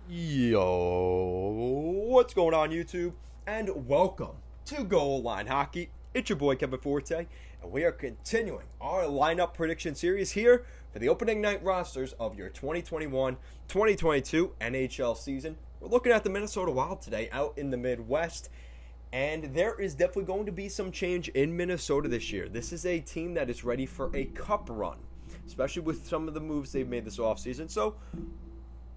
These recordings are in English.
Yo, what's going on, YouTube? And welcome to Goal Line Hockey. It's your boy Kevin Forte, and we are continuing our lineup prediction series here for the opening night rosters of your 2021-2022 NHL season. We're looking at the Minnesota Wild today out in the Midwest, and there is definitely going to be some change in Minnesota this year. This is a team that is ready for a cup run, especially with some of the moves they've made this offseason. So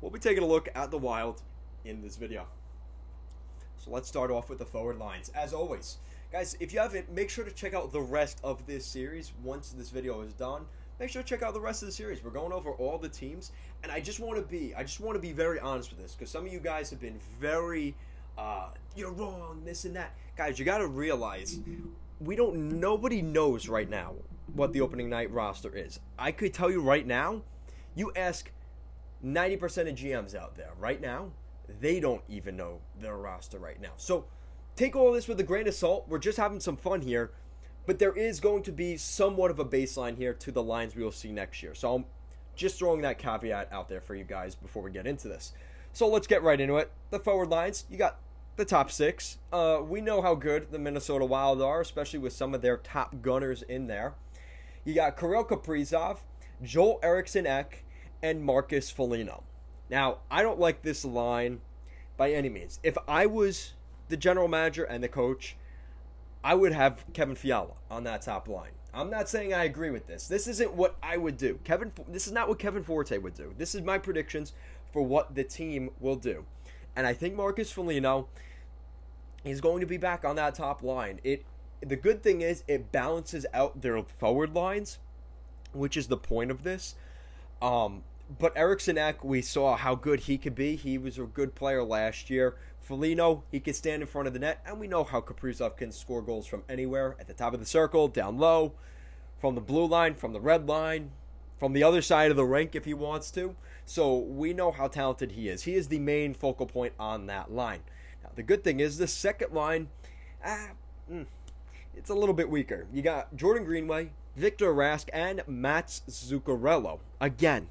we'll be taking a look at the Wild in this video. So let's start off with the forward lines. As always, guys, if you haven't, make sure to check out the rest of this series once this video is done. Make sure to check out the rest of the series. We're going over all the teams, and I just want to be very honest with this, because some of you guys have been very you're wrong, this and that. Guys, you got to realize nobody knows right now what the opening night roster is. I could tell you right now, you ask 90% of GMs out there right now, they don't even know their roster right now. So take all this with a grain of salt. We're just having some fun here, but there is going to be somewhat of a baseline here to the lines we will see next year. So I'm just throwing that caveat out there for you guys before we get into this. So let's get right into it. The forward lines, you got the top six. We know how good the Minnesota Wild are, especially with some of their top gunners in there. You got Kirill Kaprizov, Joel Eriksson-Ek, and Marcus Foligno. Now, I don't like this line by any means. If I was the general manager and the coach, I would have Kevin Fiala on that top line. I'm not saying I agree with this. This isn't what I would do. This is not what Kevin Forte would do. This is my predictions for what the team will do. And I think Marcus Foligno is going to be back on that top line. The good thing is it balances out their forward lines, which is the point of this. But Eriksson-Ek, we saw how good he could be. He was a good player last year. Foligno, he can stand in front of the net, and we know how Kaprizov can score goals from anywhere, at the top of the circle, down low, from the blue line, from the red line, from the other side of the rink if he wants to. So we know how talented he is. He is the main focal point on that line. Now, the good thing is the second line, it's a little bit weaker. You got Jordan Greenway, Victor Rask, and Mats Zuccarello. Again,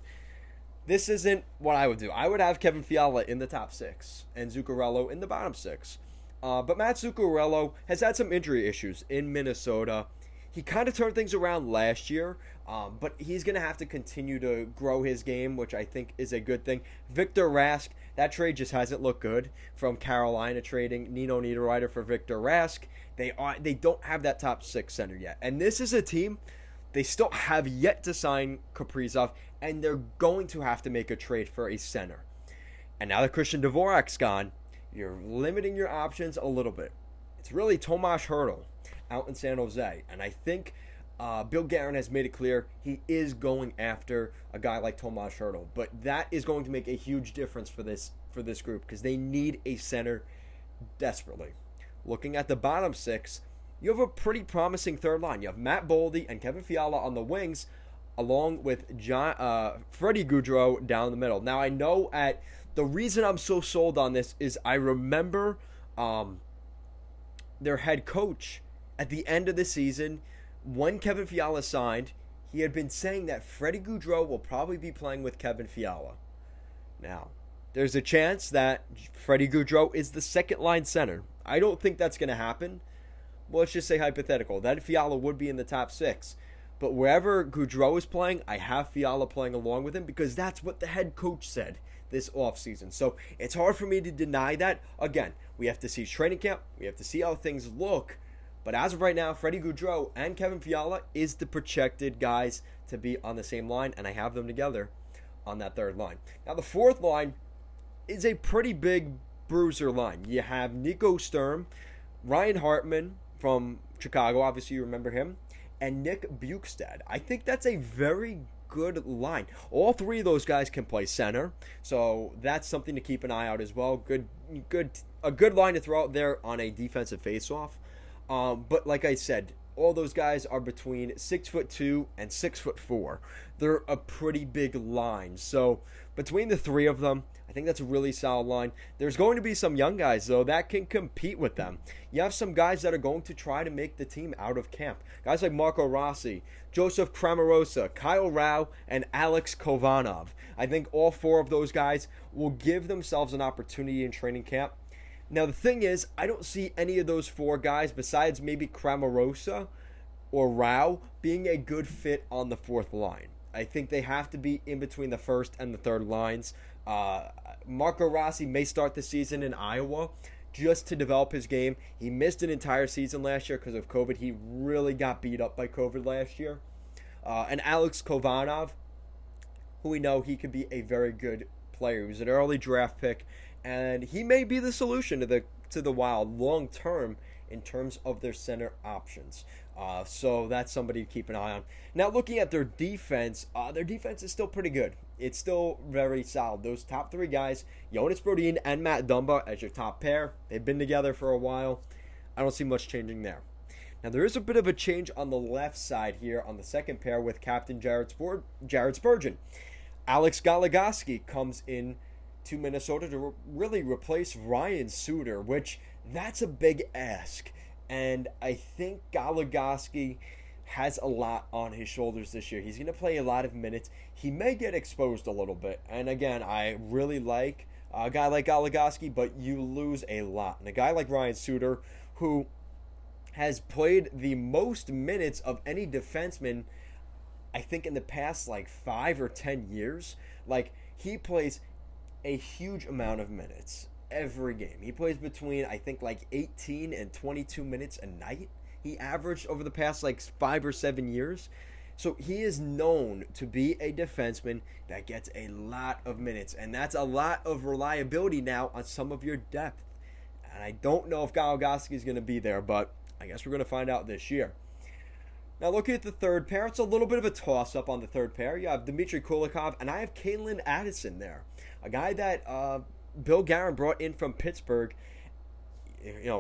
this isn't what I would do. I would have Kevin Fiala in the top six and Zuccarello in the bottom six. But Mats Zuccarello has had some injury issues in Minnesota. He kind of turned things around last year, but he's going to have to continue to grow his game, which I think is a good thing. Victor Rask, that trade just hasn't looked good from Carolina trading Nino Niederreiter for Victor Rask. They don't have that top six center yet. And this is a team, they still have yet to sign Kaprizov, and they're going to have to make a trade for a center. And now that Christian Dvorak's gone, you're limiting your options a little bit. It's really Tomas Hertl out in San Jose. And I think Bill Guerin has made it clear he is going after a guy like Tomas Hertl. But that is going to make a huge difference for this group, because they need a center desperately. Looking at the bottom six, you have a pretty promising third line. You have Matt Boldy and Kevin Fiala on the wings, along with Freddie Gaudreau down the middle. Now, I know the reason I'm so sold on this is I remember their head coach at the end of the season, when Kevin Fiala signed, he had been saying that Freddie Gaudreau will probably be playing with Kevin Fiala. Now, there's a chance that Freddie Gaudreau is the second line center. I don't think that's going to happen. Well, let's just say hypothetical. That Fiala would be in the top six. But wherever Gaudreau is playing, I have Fiala playing along with him, because that's what the head coach said this offseason. So it's hard for me to deny that. Again, we have to see training camp. We have to see how things look. But as of right now, Freddie Gaudreau and Kevin Fiala is the projected guys to be on the same line, and I have them together on that third line. Now, the fourth line is a pretty big bruiser line. You have Nico Sturm, Ryan Hartman from Chicago, obviously you remember him, and Nick Bjugstad. I think that's a very good line. All three of those guys can play center, so that's something to keep an eye out as well. A good line to throw out there on a defensive faceoff. But like I said, all those guys are between 6'2" and 6'4". They're a pretty big line. So between the three of them, I think that's a really solid line. There's going to be some young guys, though, that can compete with them. You have some guys that are going to try to make the team out of camp. Guys like Marco Rossi, Joseph Cramarosa, Kyle Rao, and Alex Kovanov. I think all four of those guys will give themselves an opportunity in training camp. Now, the thing is, I don't see any of those four guys, besides maybe Cramarosa or Rao, being a good fit on the fourth line. I think they have to be in between the first and the third lines. Marco Rossi may start the season in Iowa just to develop his game. He missed an entire season last year because of COVID. He really got beat up by COVID last year. And Alex Kovanov, who we know he could be a very good player. He was an early draft pick, and he may be the solution to the Wild long term in terms of their center options. So that's somebody to keep an eye on. Now, looking at their defense is still pretty good. It's still very solid. Those top three guys, Jonas Brodin and Matt Dumba as your top pair, they've been together for a while. I don't see much changing there. Now, there is a bit of a change on the left side here on the second pair with Captain Jared Spurgeon. Alex Goligoski comes in to Minnesota to really replace Ryan Suter, which that's a big ask. And I think Goligoski has a lot on his shoulders this year. He's going to play a lot of minutes. He may get exposed a little bit. And again, I really like a guy like Goligoski, but you lose a lot. And a guy like Ryan Suter, who has played the most minutes of any defenseman, I think, in the past 5 or 10 years. He plays a huge amount of minutes every game. He plays between, I think, 18 and 22 minutes a night. He averaged over the past 5 or 7 years. So he is known to be a defenseman that gets a lot of minutes. And that's a lot of reliability now on some of your depth. And I don't know if Goligoski is going to be there, but I guess we're going to find out this year. Now, looking at the third pair, it's a little bit of a toss-up on the third pair. You have Dmitry Kulikov, and I have Calen Addison there. A guy that Bill Guerin brought in from Pittsburgh,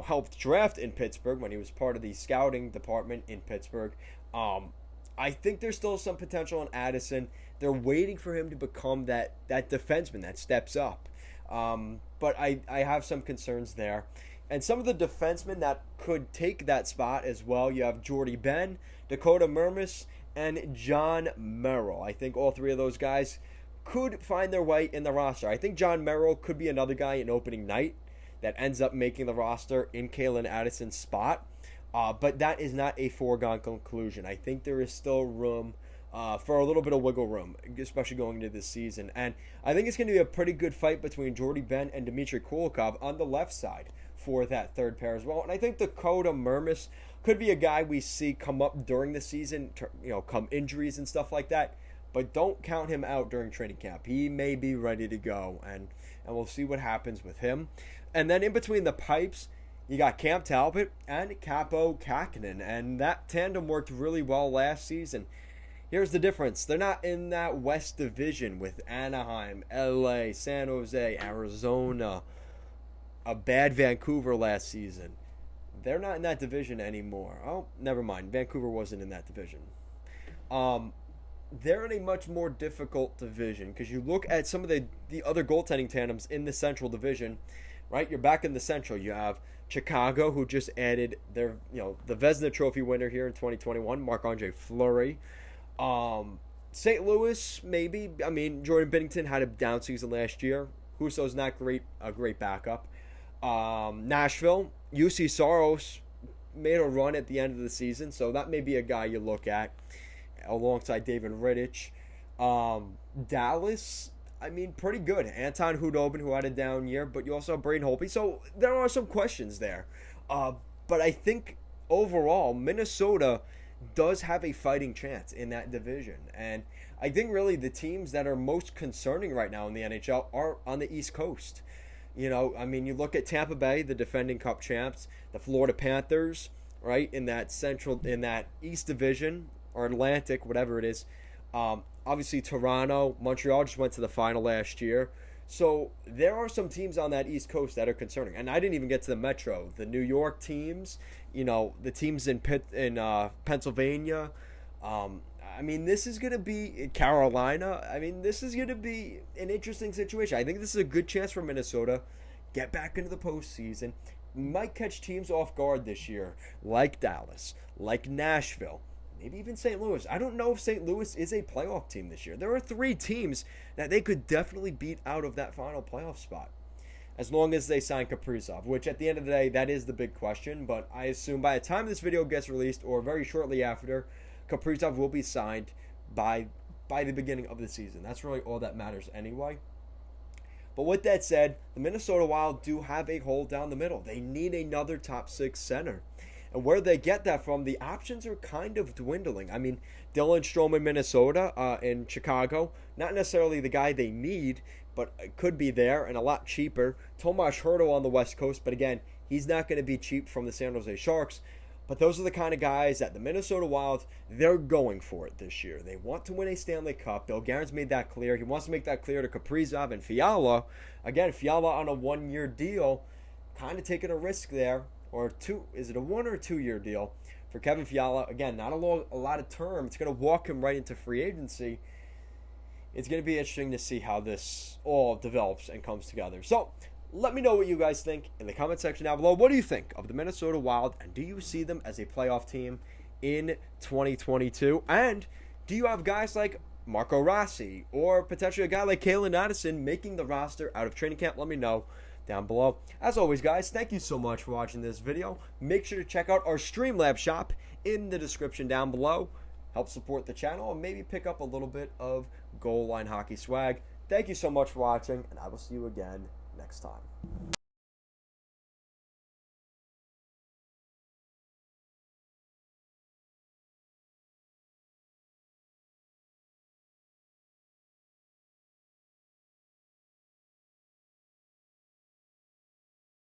helped draft in Pittsburgh when he was part of the scouting department in Pittsburgh. I think there's still some potential in Addison. They're waiting for him to become that defenseman that steps up. But I have some concerns there. And some of the defensemen that could take that spot as well, you have Jordy Ben, Dakota Mermis, and John Merrill. I think all three of those guys could find their way in the roster. I think John Merrill could be another guy in opening night that ends up making the roster in Calen Addison's spot. But that is not a foregone conclusion. I think there is still room for a little bit of wiggle room, especially going into this season. And I think it's going to be a pretty good fight between Jordy Ben and Dmitry Kulikov on the left side for that third pair as well. And I think Dakota Mermis could be a guy we see come up during the season, come injuries and stuff like that. But don't count him out during training camp. He may be ready to go, and we'll see what happens with him. And then in between the pipes, you got Cam Talbot and Capo Kakinen, and that tandem worked really well last season. Here's the difference. They're not in that West Division with Anaheim, LA, San Jose, Arizona, a bad Vancouver last season. They're not in that division anymore. Oh, never mind. Vancouver wasn't in that division. They're in a much more difficult division because you look at some of the other goaltending tandems in the Central Division, right? You're back in the Central. You have Chicago, who just added their, the Vezina Trophy winner here in 2021, Marc-Andre Fleury. St. Louis, maybe. I mean, Jordan Binnington had a down season last year. Husso's not a great backup. Nashville, UC Soros made a run at the end of the season, so that may be a guy you look at alongside David Rittich. Dallas, I mean, pretty good. Anton Hudobin, who had a down year, but you also have Braden Holtby. So there are some questions there. But I think overall, Minnesota does have a fighting chance in that division. And I think really the teams that are most concerning right now in the NHL are on the East Coast. You look at Tampa Bay, the defending Cup champs, the Florida Panthers, right, in that East Division, or Atlantic, whatever it is. Obviously, Toronto, Montreal just went to the final last year. So there are some teams on that East Coast that are concerning, and I didn't even get to the Metro. The New York teams, the teams in Pennsylvania. I mean, this is going to be Carolina. I mean, this is going to be an interesting situation. I think this is a good chance for Minnesota get back into the postseason. Might catch teams off guard this year, like Dallas, like Nashville. Maybe even St. Louis. I don't know if St. Louis is a playoff team this year. There are 3 teams that they could definitely beat out of that final playoff spot, as long as they sign Kaprizov, which at the end of the day, that is the big question. But I assume by the time this video gets released, or very shortly after, Kaprizov will be signed by the beginning of the season. That's really all that matters anyway. But with that said, the Minnesota Wild do have a hole down the middle. They need another top 6 center. And where they get that from, the options are kind of dwindling. I mean, Dylan Strome in Minnesota, in Chicago, not necessarily the guy they need, but it could be there and a lot cheaper. Tomas Hertl on the West Coast, but again, he's not going to be cheap from the San Jose Sharks. But those are the kind of guys that the Minnesota Wild, they're going for it this year. They want to win a Stanley Cup. Bill Guerin's made that clear. He wants to make that clear to Kaprizov and Fiala. Again, Fiala on a 1-year deal, kind of taking a risk there. Or is it a 1 or 2 year deal for Kevin Fiala? Again, not a lot of term. It's going to walk him right into free agency. It's going to be interesting to see how this all develops and comes together. So, let me know what you guys think in the comment section down below. What do you think of the Minnesota Wild, and do you see them as a playoff team in 2022? And do you have guys like Marco Rossi or potentially a guy like Kalen Addison making the roster out of training camp? Let me know down below. As always, guys, thank you so much for watching this video. Make sure to check out our Streamlabs shop in the description down below. Help support the channel and maybe pick up a little bit of goal line hockey swag. Thank you so much for watching, and I will see you again next time.